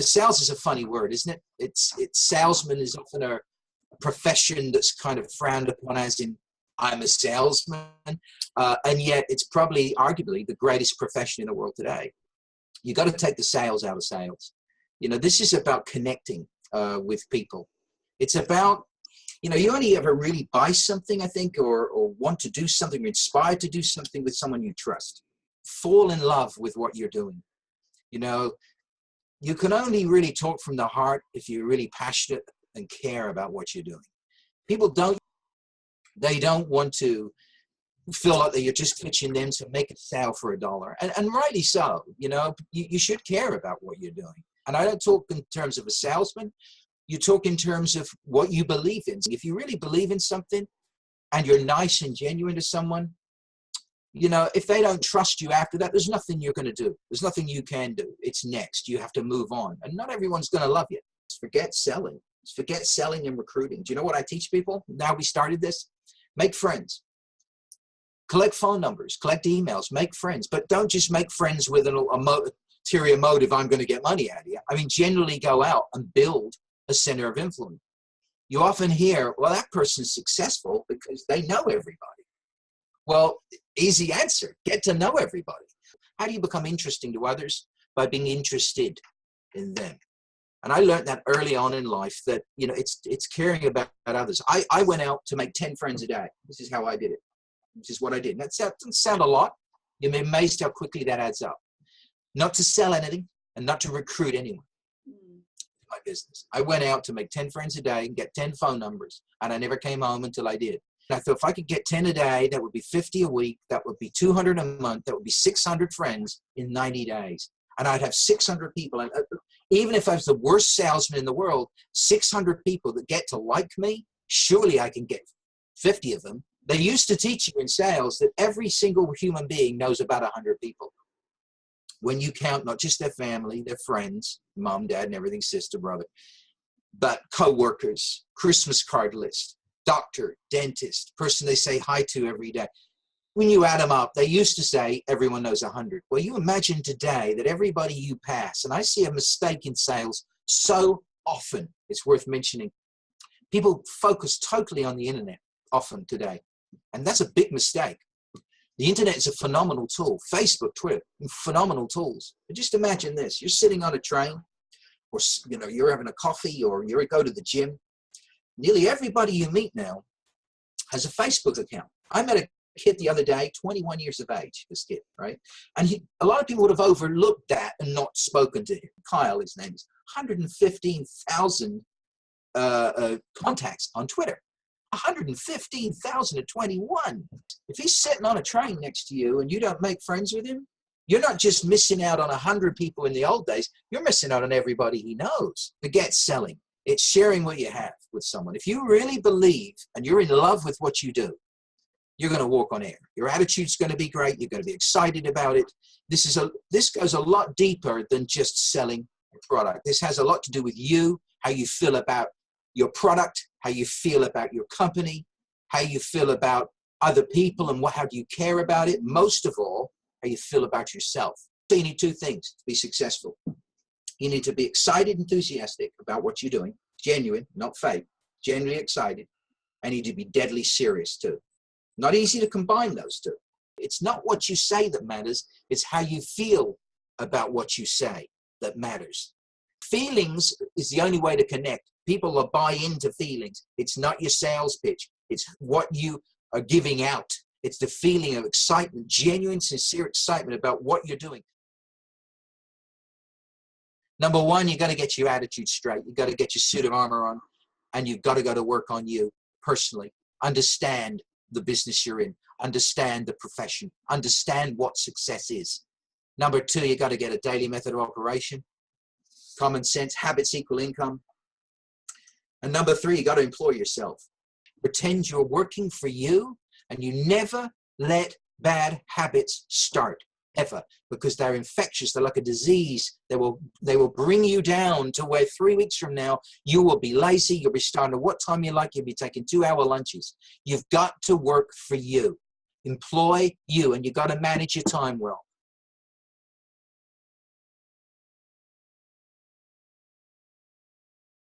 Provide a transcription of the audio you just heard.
sales is a funny word, isn't it? It's salesman is often a profession that's kind of frowned upon, as in I'm a salesman, and yet it's probably arguably the greatest profession in the world today. You got to take the sales out of sales. This is about connecting with people. It's about, you only ever really buy something, I think, or want to do something, or inspired to do something with someone you trust. Fall in love with what you're doing. You can only really talk from the heart if you're really passionate and care about what you're doing. People don't want to feel like that you're just pitching them to make a sale for $1. And rightly so. You should care about what you're doing. And I don't talk in terms of a salesman. You talk in terms of what you believe in. If you really believe in something and you're nice and genuine to someone, if they don't trust you after that, there's nothing you're going to do. There's nothing you can do. It's next. You have to move on. And not everyone's going to love you. Forget selling. Forget selling and recruiting. Do you know what I teach people? Now we started this. Make friends. Collect phone numbers. Collect emails. Make friends. But don't just make friends with an ulterior motive, I'm going to get money out of you. I mean, generally go out and build a center of influence. You often hear, well, that person's successful because they know everybody. Well, easy answer. Get to know everybody. How do you become interesting to others? By being interested in them. And I learned that early on in life, that, it's caring about others. I went out to make 10 friends a day. This is how I did it. This is what I did. And that doesn't sound a lot. You'll be amazed how quickly that adds up. Not to sell anything and not to recruit anyone. My business. I went out to make 10 friends a day and get 10 phone numbers. And I never came home until I did. And I thought if I could get 10 a day, that would be 50 a week. That would be 200 a month. That would be 600 friends in 90 days. And I'd have 600 people. And even if I was the worst salesman in the world, 600 people that get to like me, surely I can get 50 of them. They used to teach you in sales that every single human being knows about 100 people. When you count not just their family, their friends, mom, dad, and everything, sister, brother, but co-workers, Christmas card list, doctor, dentist, person they say hi to every day. When you add them up, they used to say everyone knows 100. Well, you imagine today that everybody you pass, and I see a mistake in sales so often, it's worth mentioning. People focus totally on the internet often today, and that's a big mistake. The internet is a phenomenal tool. Facebook, Twitter, phenomenal tools. But just imagine this. You're sitting on a train, or you're having a coffee, or you go to the gym. Nearly everybody you meet now has a Facebook account. I met a kid the other day, 21 years of age, this kid, right? And a lot of people would have overlooked that and not spoken to him. Kyle, his name is, 115,000 contacts on Twitter. 115,000 at 21. If he's sitting on a train next to you and you don't make friends with him, you're not just missing out on 100 people in the old days. You're missing out on everybody he knows. Forget selling. It's sharing what you have with someone. If you really believe and you're in love with what you do, you're going to walk on air. Your attitude's going to be great. You're going to be excited about it. This goes a lot deeper than just selling a product. This has a lot to do with you, how you feel about your product, how you feel about your company, how you feel about other people, and how do you care about it. Most of all, how you feel about yourself. So you need two things to be successful. You need to be excited, enthusiastic about what you're doing, genuine, not fake, genuinely excited, and you need to be deadly serious too. Not easy to combine those two. It's not what you say that matters, it's how you feel about what you say that matters. Feelings is the only way to connect. People will buy into feelings. It's not your sales pitch. It's what you are giving out. It's the feeling of excitement, genuine, sincere excitement about what you're doing. Number one, you got to get your attitude straight. You got to get your suit of armor on, and you've got to go to work on you personally. Understand the business you're in. Understand the profession. Understand what success is. Number two, you got to get a daily method of operation. Common sense, habits equal income. And number three, you got to employ yourself. Pretend you're working for you, and you never let bad habits start, ever, because they're infectious. They're like a disease. They will bring you down to where 3 weeks from now, you will be lazy. You'll be starting at what time you like. You'll be taking 2-hour lunches. You've got to work for you. Employ you, and you've got to manage your time well.